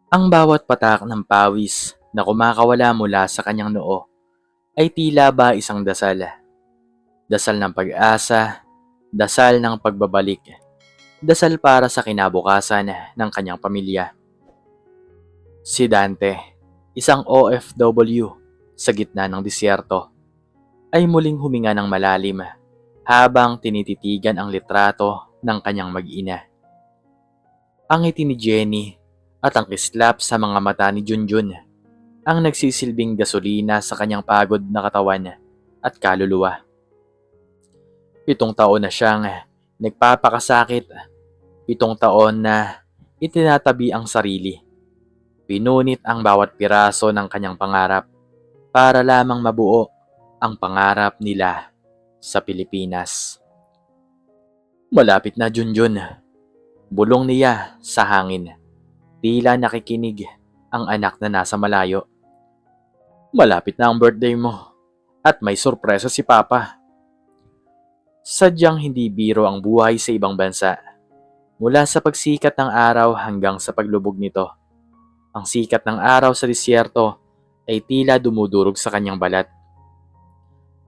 Ang bawat patak ng pawis na kumakawala mula sa kanyang noo ay tila ba isang dasal. Dasal ng pag-asa, dasal ng pagbabalik, dasal para sa kinabukasan ng kanyang pamilya. Si Dante, isang OFW sa gitna ng disyerto, ay muling huminga ng malalim habang tinititigan ang litrato ng kanyang mag-ina. Ang ngiti ni Jenny at ang kislap sa mga mata ni Junjun ang nagsisilbing gasolina sa kanyang pagod na katawan at kaluluwa. 7 taon na siyang nagpapakasakit, 7 taon na itinatabi ang sarili. Pinunit ang bawat piraso ng kanyang pangarap para lamang mabuo ang pangarap nila sa Pilipinas. Malapit na, Junjun. Bulong niya sa hangin. Tila nakikinig ang anak na nasa malayo. Malapit na ang birthday mo at may sorpresa si Papa. Sadyang hindi biro ang buhay sa ibang bansa. Mula sa pagsikat ng araw hanggang sa paglubog nito. Ang sikat ng araw sa disyerto ay tila dumudurog sa kanyang balat.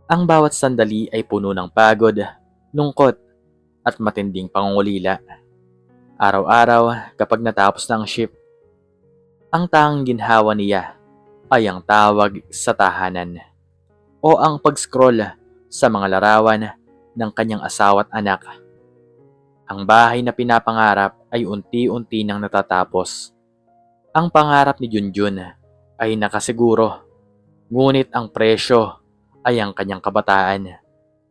Ang bawat sandali ay puno ng pagod, lungkot, at matinding pangungulila. Araw-araw kapag natapos na ang shift, ang tanging ginhawa niya ay ang tawag sa tahanan o ang pag-scroll sa mga larawan ng kanyang asawa at anak. Ang bahay na pinapangarap ay unti-unti nang natatapos. Ang pangarap ni Junjun ay nakasiguro, ngunit ang presyo ay ang kanyang kabataan,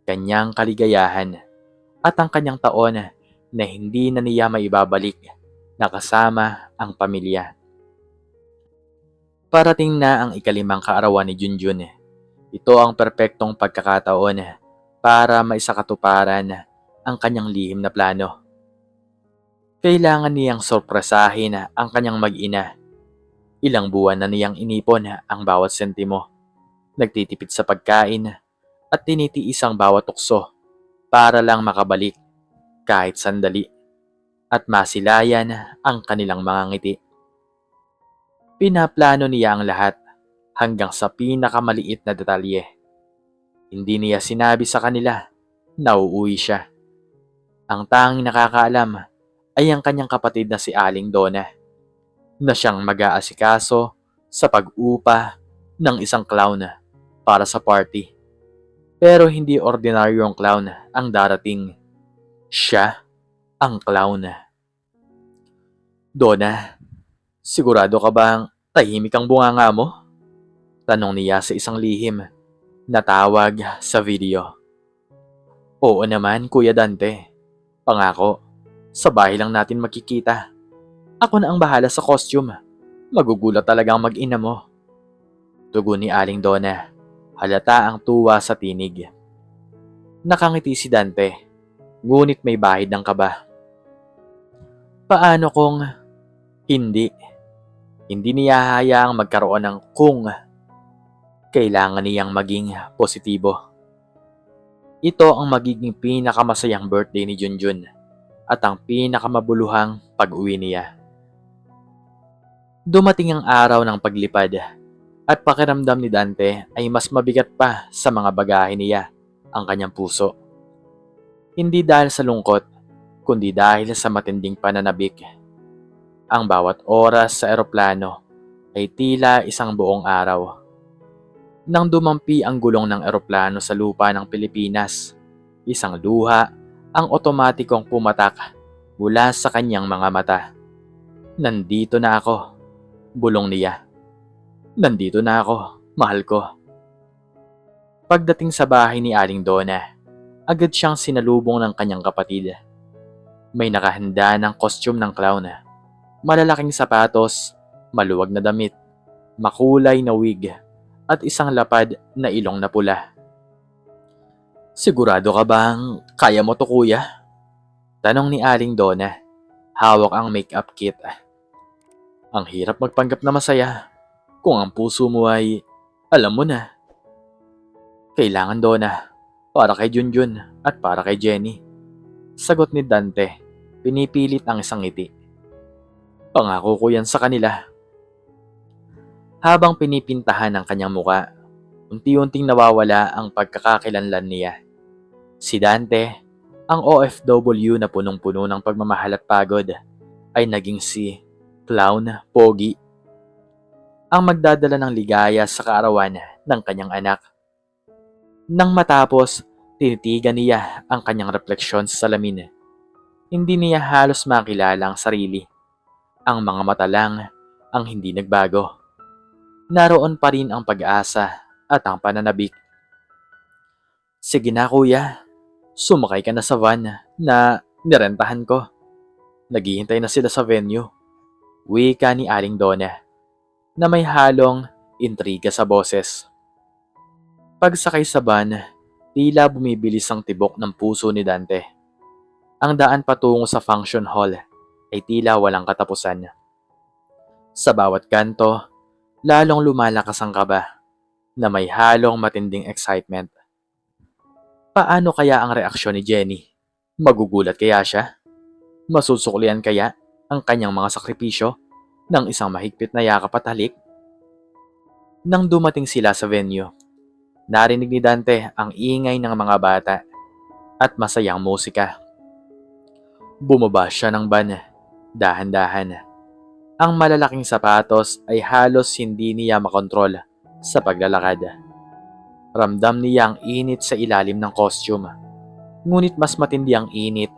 kanyang kaligayahan, at ang kanyang taon na hindi na niya maibabalik na kasama ang pamilya. Parating na ang ika-5 kaarawan ni Junjun. Ito ang perpektong pagkakataon para maisakatuparan ang kanyang lihim na plano. Kailangan niyang sorpresahin ang kanyang mag-ina. Ilang buwan na niyang inipon ang bawat sentimo. Nagtitipid sa pagkain at tinitiis ang bawat tukso para lang makabalik kahit sandali at masilayan ang kanilang mga ngiti. Pinaplano niya ang lahat hanggang sa pinakamaliit na detalye. Hindi niya sinabi sa kanila na uuwi siya. Ang tanging nakakaalam ay ang kanyang kapatid na si Aling Donna na siyang mag-aasikaso sa pag-upa ng isang clown para sa party. Pero hindi ordinaryong clown ang darating. Siya ang clown. Donna, sigurado ka bang tahimik ang bunganga mo? Tanong niya sa isang lihim na tawag sa video. Oo naman, Kuya Dante. Pangako, sa bahay lang natin makikita. Ako na ang bahala sa costume. Magugulat talaga ang mag-ina mo. Tugon ni Aling Donna. Halata ang tuwa sa tinig. Nakangiti si Dante, ngunit may bahid ng kaba. Paano kung hindi? Hindi niya hayaang magkaroon ng kung. Kailangan niyang maging positibo. Ito ang magiging pinakamasayang birthday ni Junjun at ang pinakamabuluhang pag-uwi niya. Dumating ang araw ng paglipad at pakiramdam ni Dante ay mas mabigat pa sa mga bagahe niya ang kanyang puso. Hindi dahil sa lungkot, kundi dahil sa matinding pananabik. Ang bawat oras sa eroplano ay tila isang buong araw. Nang dumampi ang gulong ng eroplano sa lupa ng Pilipinas, isang luha ang otomatikong pumatak mula sa kanyang mga mata. Nandito na ako, bulong niya. Nandito na ako, mahal ko. Pagdating sa bahay ni Aling Donna, agad siyang sinalubong ng kanyang kapatid. May nakahanda ng costume ng clown. Malalaking sapatos, maluwag na damit, makulay na wig, at isang lapad na ilong na pula. Sigurado ka bang kaya mo to, kuya? Tanong ni Aling Donna. Hawak ang makeup kit. Ang hirap magpanggap na masaya kung ang puso mo ay, alam mo na. Kailangan, Donna, para kay Junjun at para kay Jenny. Sagot ni Dante, pinipilit ang isang ngiti. Pangako ko yan sa kanila. Habang pinipintahan ang kanyang muka, unti-unting nawawala ang pagkakakilanlan niya. Si Dante, ang OFW na punong-puno ng pagmamahal at pagod, ay naging si Clown Pogi, ang magdadala ng ligaya sa kaarawan ng kanyang anak. Nang matapos, tinitigan niya ang kanyang refleksyon sa salamin. Hindi niya halos makilala ang sarili. Ang mga mata lang ang hindi nagbago. Naroon pa rin ang pag-asa at ang pananabik. Sige na kuya, sumakay ka na sa van na nirentahan ko. Naghihintay na sila sa venue. Wika ni Aling Donna na may halong intriga sa boses. Pagsakay sa van, tila bumibilis ang tibok ng puso ni Dante. Ang daan patungo sa function hall ay tila walang katapusan. Sa bawat kanto, lalong lumalakas ang kaba na may halong matinding excitement. Paano kaya ang reaksyon ni Jenny? Magugulat kaya siya? Masusuklian kaya ang kanyang mga sakripisyo ng isang mahigpit na yakap at halik? Nang dumating sila sa venue, narinig ni Dante ang ingay ng mga bata at masayang musika. Bumaba siya ng van, dahan-dahan. Ang malalaking sapatos ay halos hindi niya makontrol sa paglalakad. Ramdam niya ang init sa ilalim ng costume. Ngunit mas matindi ang init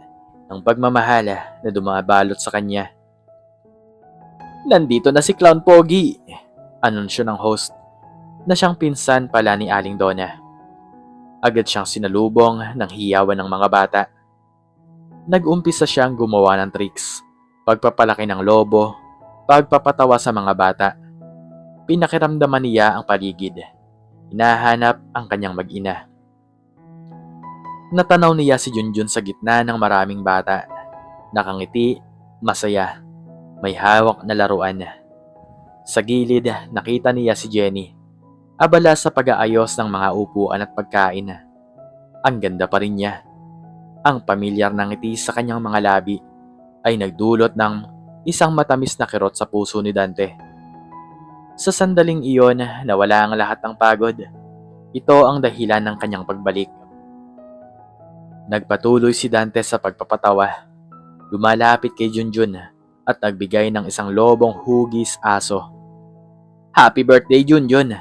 ng pagmamahal na dumabalot sa kanya. Nandito na si Clown Pogi, anunsyo ng host na siyang pinsan pala ni Aling Donna. Agad siyang sinalubong ng hiyawan ng mga bata. Nag-umpisa siyang gumawa ng tricks, pagpapalaki ng lobo, pagpapatawa sa mga bata. Pinakiramdaman niya ang paligid. Hinahanap ang kanyang mag-ina. Natanaw niya si Junjun sa gitna ng maraming bata. Nakangiti, masaya, may hawak na laruan. Sa gilid, nakita niya si Jenny, abala sa pag-aayos ng mga upuan at pagkain. Ang ganda pa rin niya. Ang pamilyar na ngiti sa kanyang mga labi ay nagdulot ng isang matamis na kirot sa puso ni Dante. Sa sandaling iyon, nawala ang lahat ng pagod. Ito ang dahilan ng kanyang pagbalik. Nagpatuloy si Dante sa pagpapatawa. Lumalapit kay Junjun at nagbigay ng isang lobong hugis aso. Happy birthday, Junjun!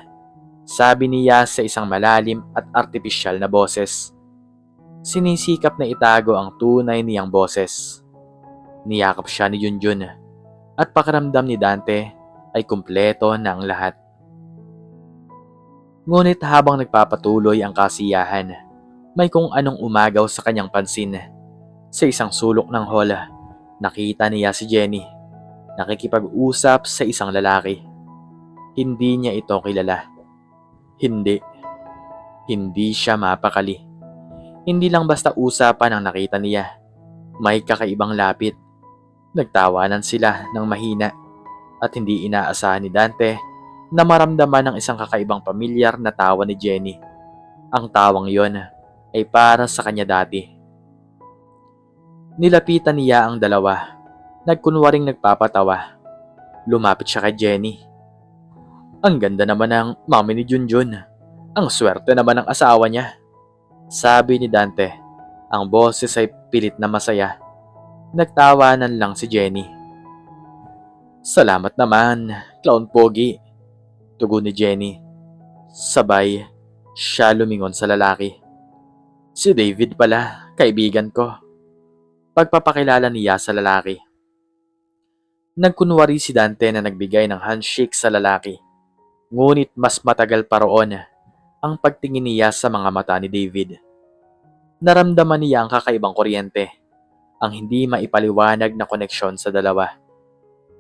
Sabi niya sa isang malalim at artipisyal na boses. Sinisikap na itago ang tunay niyang boses. Niyakap siya ni Junjun at pakiramdam ni Dante ay kumpleto na ang lahat. Ngunit habang nagpapatuloy ang kasiyahan, may kung anong umagaw sa kanyang pansin. Sa isang sulok ng hall, nakita niya si Jenny, nakikipag-usap sa isang lalaki. Hindi niya ito kilala. Hindi siya mapakali. Hindi lang basta usapan ang nakita niya. May kakaibang lapit. Nagtawanan sila ng mahina at hindi inaasahan ni Dante na maramdaman ng isang kakaibang pamilyar na tawa ni Jenny. Ang tawang yon ay para sa kanya dati. Nilapitan niya ang dalawa. Nagkunwaring nagpapatawa. Lumapit siya kay Jenny. Ang ganda naman ng mami ni Junjun. Ang swerte naman ng asawa niya. Sabi ni Dante. Ang boses ay pilit na masaya. Nagtawanan lang si Jenny. Salamat naman, Clown Pogi. Tugon ni Jenny. Sabay, siya lumingon sa lalaki. Si David pala, kaibigan ko. Pagpapakilala niya sa lalaki. Nagkunwari si Dante na nagbigay ng handshake sa lalaki. Ngunit mas matagal pa roon ang pagtingin niya sa mga mata ni David. Naramdaman niya ang kakaibang kuryente, ang hindi maipaliwanag na koneksyon sa dalawa.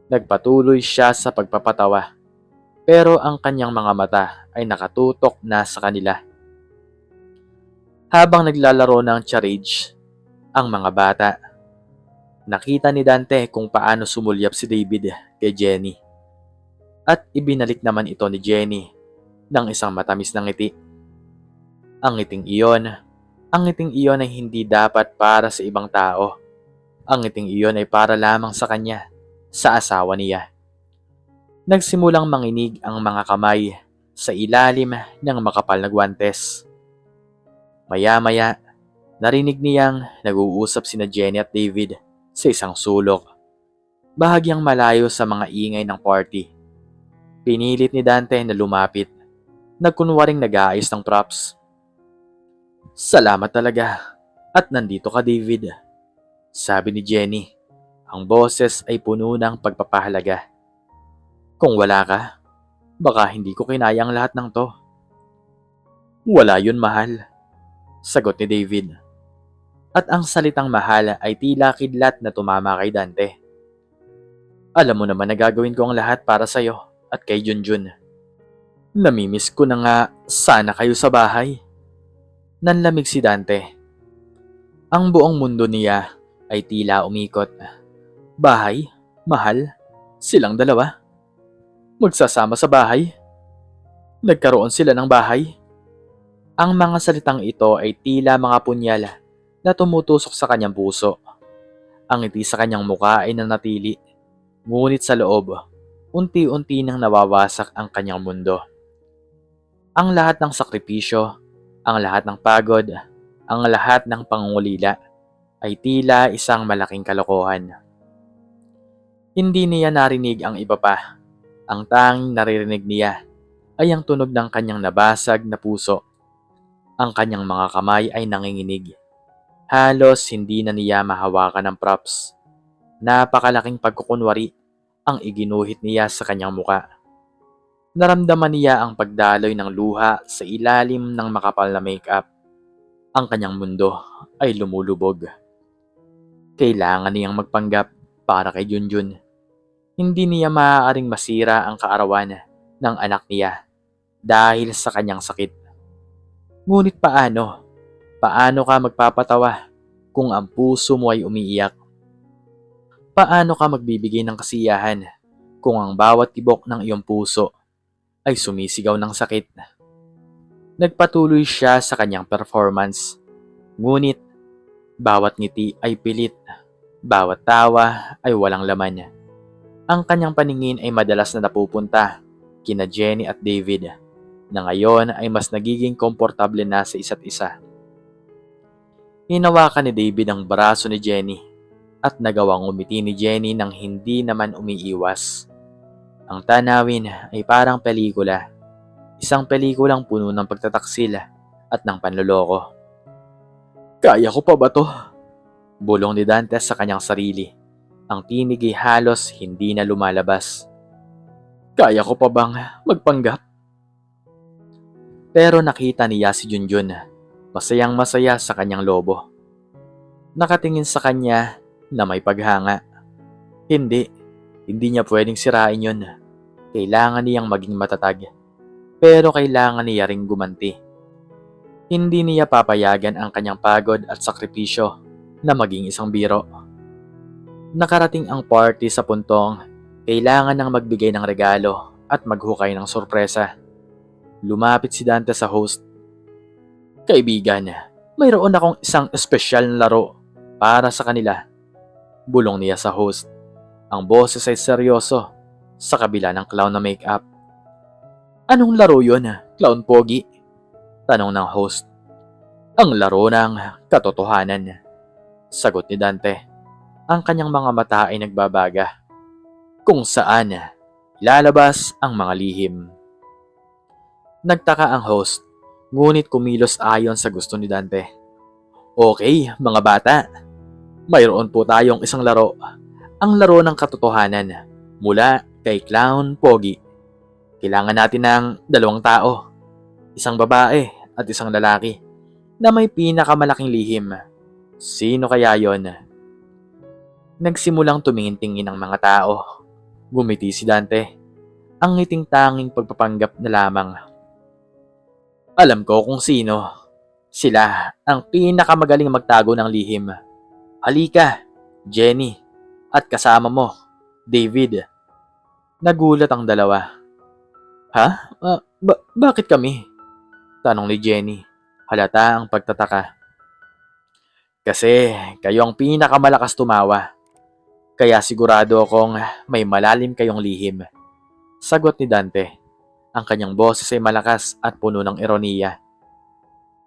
Nagpatuloy siya sa pagpapatawa, pero ang kanyang mga mata ay nakatutok na sa kanila. Habang naglalaro ng charades, ang mga bata, nakita ni Dante kung paano sumulyap si David kay Jenny. At ibinalik naman ito ni Jenny ng isang matamis na ngiti. Ang ngiting iyon ay hindi dapat para sa ibang tao. Ang ngiting iyon ay para lamang sa kanya, sa asawa niya. Nagsimulang manginig ang mga kamay sa ilalim ng makapal na gwantes. Maya-maya, narinig niyang nag-uusap sina Jenny at David sa isang sulok, bahagyang malayo sa mga ingay ng party. Pinilit ni Dante na lumapit, nagkunwaring nag-aayos ng props. Salamat talaga, at nandito ka David, sabi ni Jenny. Ang boses ay puno ng pagpapahalaga. Kung wala ka, baka hindi ko kinaya ang lahat ng to. Wala yun mahal, sagot ni David. At ang salitang mahal ay tila kidlat na tumama kay Dante. Alam mo naman na gagawin ko ang lahat para sa'yo at kay Junjun. Namimiss ko na nga sana kayo sa bahay. Nanlamig si Dante. Ang buong mundo niya ay tila umikot. Bahay, mahal, silang dalawa. Magsasama sa bahay. Nagkaroon sila ng bahay. Ang mga salitang ito ay tila mga punyal na tumutusok sa kanyang puso. Ang ngiti sa kanyang muka ay nanatili, ngunit sa loob, unti-unti nang nawawasak ang kanyang mundo. Ang lahat ng sakripisyo, ang lahat ng pagod, ang lahat ng pangungulila ay tila isang malaking kalokohan. Hindi niya narinig ang iba pa. Ang tanging naririnig niya ay ang tunog ng kanyang nabasag na puso. Ang kanyang mga kamay ay nanginginig. Halos hindi na niya mahawakan ng props. Napakalaking pagkukunwari ang iginuhit niya sa kanyang muka. Naramdaman niya ang pagdaloy ng luha sa ilalim ng makapal na makeup. Ang kanyang mundo ay lumulubog. Kailangan niyang magpanggap para kay Junjun. Hindi niya maaaring masira ang kaarawan ng anak niya dahil sa kanyang sakit. Ngunit paano? Paano ka magpapatawa kung ang puso mo ay umiiyak? Paano ka magbibigay ng kasiyahan kung ang bawat tibok ng iyong puso ay sumisigaw ng sakit? Nagpatuloy siya sa kanyang performance. Ngunit bawat ngiti ay pilit, bawat tawa ay walang laman. Ang kanyang paningin ay madalas na napupunta kina Jenny at David, na ngayon ay mas nagiging komportable na sa isa't isa. Hinawakan ni David ang braso ni Jenny at nagawang umiti ni Jenny nang hindi naman umiiwas. Ang tanawin ay parang pelikula, isang pelikulang puno ng pagtataksil at ng panloloko. Kaya ko pa ba to? Bulong ni Dante sa kanyang sarili. Ang tinig ay halos hindi na lumalabas. Kaya ko pa bang magpanggap? Pero nakita niya si Junjun, masayang masaya sa kanyang lobo. Nakatingin sa kanya na may paghanga. Hindi niya pwedeng sirain yun. Kailangan niyang maging matatag. Pero kailangan niya ring gumanti. Hindi niya papayagan ang kanyang pagod at sakripisyo na maging isang biro. Nakarating ang party sa puntong kailangan nang magbigay ng regalo at maghukay ng sorpresa. Lumapit si Dante sa host. Kaibigan, mayroon akong isang espesyal na laro para sa kanila. Bulong niya sa host. Ang boses ay seryoso sa kabila ng clown na makeup. Anong laro yun, Clown Pogi? Tanong ng host. Ang laro ng katotohanan, sagot ni Dante. Ang kanyang mga mata ay nagbabaga, kung saan ilalabas ang mga lihim. Nagtaka ang host, ngunit kumilos ayon sa gusto ni Dante. Okay, mga bata, mayroon po tayong isang laro, ang laro ng katotohanan mula kay Clown Pogi. Kailangan natin ng 2 tao, isang babae at isang lalaki, na may pinakamalaking lihim. Sino kaya yon? Nagsimulang tumingin-tingin ang mga tao. Gumiti si Dante. Ang ngiting tanging pagpapanggap na lamang. Alam ko kung sino. Sila ang pinakamagaling magtago ng lihim. Halika, Jenny, at kasama mo, David. Nagulat ang dalawa. Ha? Bakit kami? Tanong ni Jenny. Halata ang pagtataka. Kasi kayo ang pinakamalakas tumawa. Kaya sigurado akong may malalim kayong lihim. Sagot ni Dante. Ang kanyang boses ay malakas at puno ng ironiya.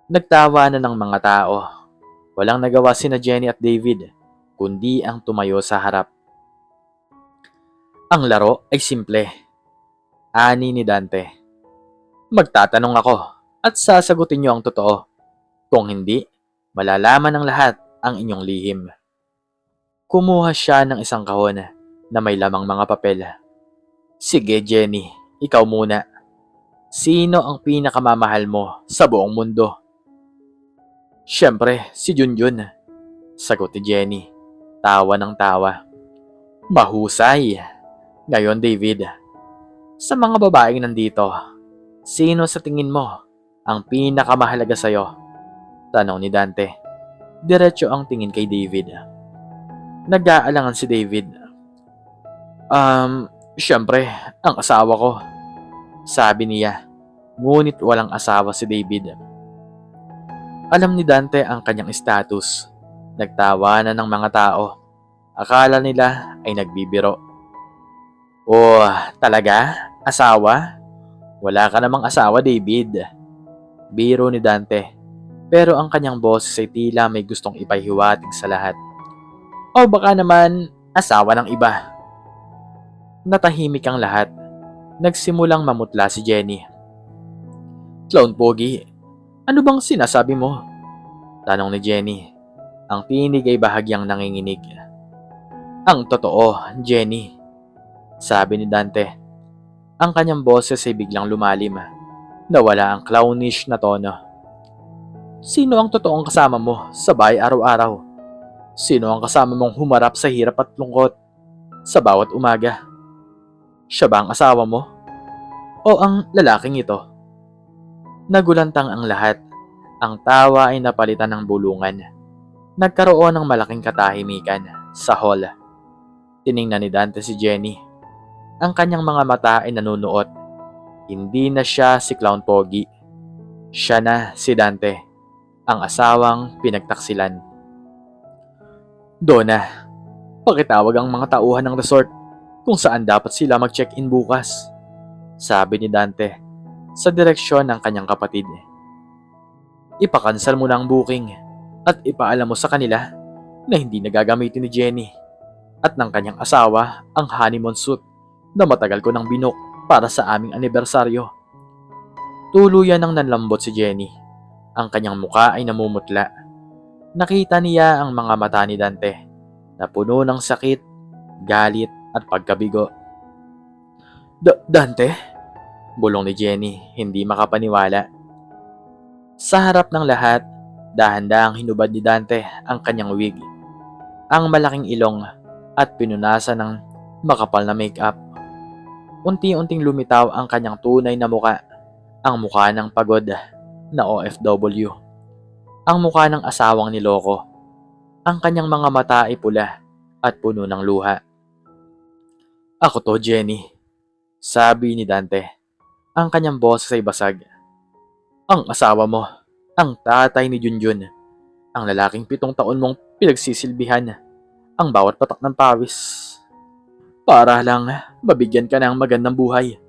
Nagtawa na ng mga tao. Walang nagawa sina Jenny at David, kundi ang tumayo sa harap. Ang laro ay simple. Ani ni Dante. Magtatanong ako at sasagutin niyo ang totoo. Kung hindi, malalaman ng lahat ang inyong lihim. Kumuha siya ng isang kahon na may lamang mga papel. Sige Jenny, ikaw muna. Sino ang pinakamamahal mo sa buong mundo? Siyempre, si Junjun. Sagot ni Jenny. Tawa ng tawa. Mahusay. Ngayon David, sa mga babaeng nandito, sino sa tingin mo ang pinakamahalaga sa'yo? Tanong ni Dante. Diretso ang tingin kay David. Nag-aalangan si David. Siyempre, ang asawa ko. Sabi niya. Ngunit walang asawa si David. Alam ni Dante ang kanyang status. Nagtawanan ng mga tao. Akala nila ay nagbibiro. Oh, talaga? Asawa? Wala ka namang asawa, David. Biro ni Dante. Pero ang kanyang boses ay tila may gustong ipahiwatig sa lahat. O baka naman asawa ng iba. Natahimik ang lahat. Nagsimulang mamutla si Jenny. Clown Pogi, ano bang sinasabi mo? Tanong ni Jenny. Ang tinig ay bahagyang nanginginig. Ang totoo, Jenny. Sabi ni Dante. Ang kanyang boses ay biglang lumalim. Nawala ang clownish na tono. Sino ang totoong kasama mo sa bahay araw-araw? Sino ang kasama mong humarap sa hirap at lungkot sa bawat umaga? Siya ba ang asawa mo? O ang lalaking ito? Nagulantang ang lahat. Ang tawa ay napalitan ng bulungan. Nagkaroon ng malaking katahimikan sa hall. Tiningnan ni Dante si Jenny. Ang kanyang mga mata ay nanunuot. Hindi na siya si Clown Pogi. Siya na si Dante, ang asawang pinagtaksilan. Donna, pakitawag ang mga tauhan ng resort kung saan dapat sila mag-check-in bukas. Sabi ni Dante sa direksyon ng kanyang kapatid. Ipakansel mo na ang booking at ipaalam mo sa kanila na hindi nagagamitin ni Jenny at ng kanyang asawa ang honeymoon suit na matagal ko nang binok para sa aming anibersaryo. Tuluyan ng nanlambot si Jenny. Ang kanyang muka ay namumutla. Nakita niya ang mga mata ni Dante na puno ng sakit, galit at pagkabigo. Dante? Bulong ni Jenny, hindi makapaniwala. Sa harap ng lahat, dahan-dahang hinubad ni Dante ang kanyang wig, ang malaking ilong at pinunasan ng makapal na makeup. Unti-unting lumitaw ang kanyang tunay na muka, ang mukha ng pagod na OFW. Ang mukha ng asawang niloko. Ang kanyang mga mata ay pula at puno ng luha. Ako to, Jenny, sabi ni Dante. Ang kanyang boses ay basag. Ang asawa mo, ang tatay ni Junjun, ang lalaking 7 taon mong pinagsisilbihan, ang bawat patak ng pawis. Para lang mabigyan ka ng magandang buhay.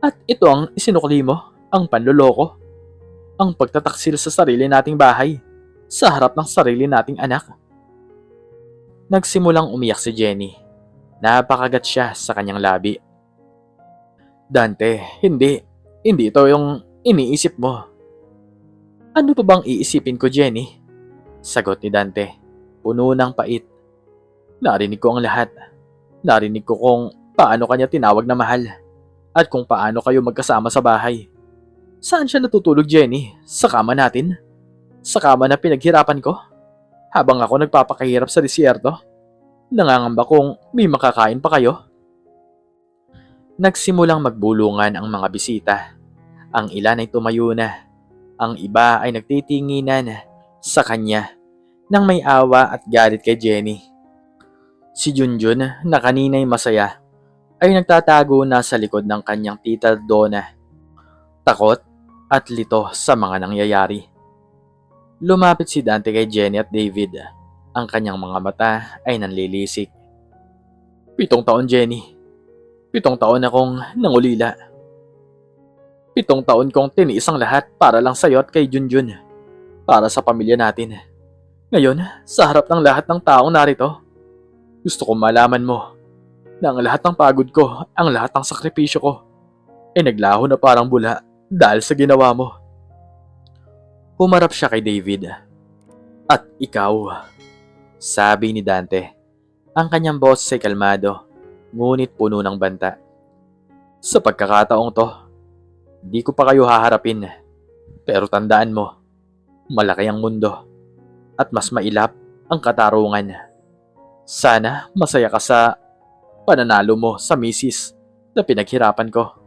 At ito ang isinukli mo, ang panloloko, ang pagtataksil sa sarili nating bahay, sa harap ng sarili nating anak. Nagsimulang umiyak si Jenny. Napakagat siya sa kanyang labi. Dante, hindi ito yung iniisip mo. Ano pa bang iisipin ko, Jenny? Sagot ni Dante, puno ng pait. Narinig ko ang lahat. Narinig ko kung paano kanya tinawag na mahal at kung paano kayo magkasama sa bahay. Saan siya natutulog, Jenny? Sa kama natin? Sa kama na pinaghirapan ko? Habang ako nagpapakahirap sa disyerto? Nangangamba kung may makakain pa kayo? Nagsimulang magbulungan ang mga bisita. Ang ilan ay tumayo na. Ang iba ay nagtitinginan sa kanya nang may awa at galit kay Jenny. Si Junjun, na kanina'y masaya, ay nagtatago na sa likod ng kanyang tita Donna. Takot at lito sa mga nangyayari. Lumapit si Dante kay Jenny at David. Ang kanyang mga mata ay nanlilisik. 7 taon, Jenny. 7 taon akong nangulila. 7 taon kong tiniis ang lahat para lang sa'yo at kay Junjun. Para sa pamilya natin. Ngayon, sa harap ng lahat ng taong narito, gusto kong malaman mo na ang lahat ng pagod ko, ang lahat ng sakripisyo ko, ay naglaho na parang bula dahil sa ginawa mo. Humarap siya kay David. At ikaw, sabi ni Dante. Ang kanyang boses ay kalmado, ngunit puno ng banta. Sa pagkakataong to, di ko pa kayo haharapin. Pero tandaan mo, malaki ang mundo at mas mailap ang katarungan. Sana masaya ka sa pananalo mo sa misis na pinaghirapan ko.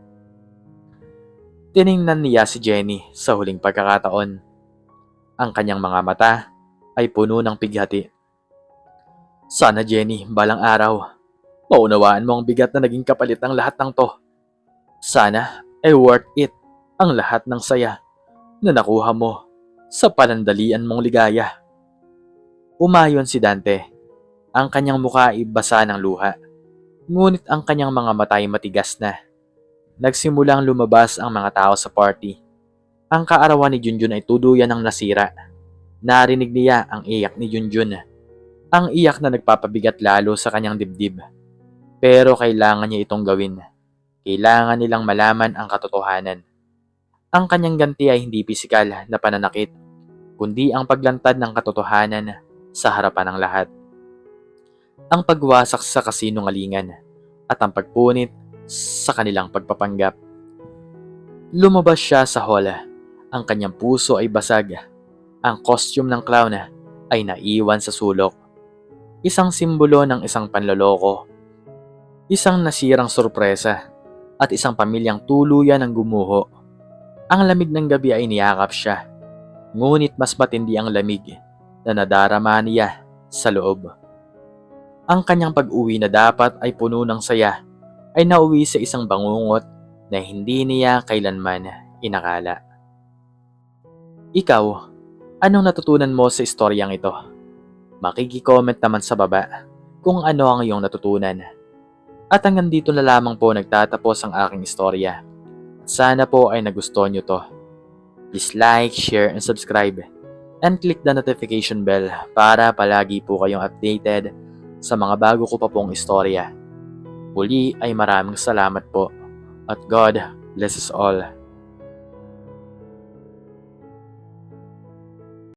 Tiningnan niya si Jenny sa huling pagkakataon. Ang kanyang mga mata ay puno ng pighati. Sana Jenny, balang araw, maunawaan mo ang bigat na naging kapalit ng lahat ng to. Sana ay worth it ang lahat ng saya na nakuha mo sa panandalian mong ligaya. Umayon si Dante. Ang kanyang mukha ay basa ng luha. Ngunit ang kanyang mga mata ay matigas na. Nagsimulang lumabas ang mga tao sa party. Ang kaarawan ni Junjun ay tuluyan ng nasira. Narinig niya ang iyak ni Junjun. Ang iyak na nagpapabigat lalo sa kanyang dibdib. Pero kailangan niya itong gawin. Kailangan nilang malaman ang katotohanan. Ang kanyang ganti ay hindi pisikal na pananakit, kundi ang paglantad ng katotohanan sa harapan ng lahat. Ang pagwasak sa kasinungalingan at ang pagpunit sa kanilang pagpapanggap. Lumabas siya sa hall. Ang kanyang puso ay basag. Ang costume ng clown ay naiwan sa sulok. Isang simbolo ng isang panloloko. Isang nasirang sorpresa at isang pamilyang tuluyan ng gumuho. Ang lamig ng gabi ay niyakap siya. Ngunit mas matindi ang lamig na nadarama niya sa loob. Ang kanyang pag-uwi na dapat ay puno ng saya ay nauwi sa isang bangungot na hindi niya kailanman inakala. Ikaw, anong natutunan mo sa istoryang ito? Makiki-comment naman sa baba kung ano ang iyong natutunan. At hanggang dito na lamang po nagtatapos ang aking istorya. Sana po ay nagustuhan nyo to. Please like, share, and subscribe. And click the notification bell para palagi po kayong updated sa mga bago ko pa pong istorya. Muli ay maraming salamat po. At God bless us all.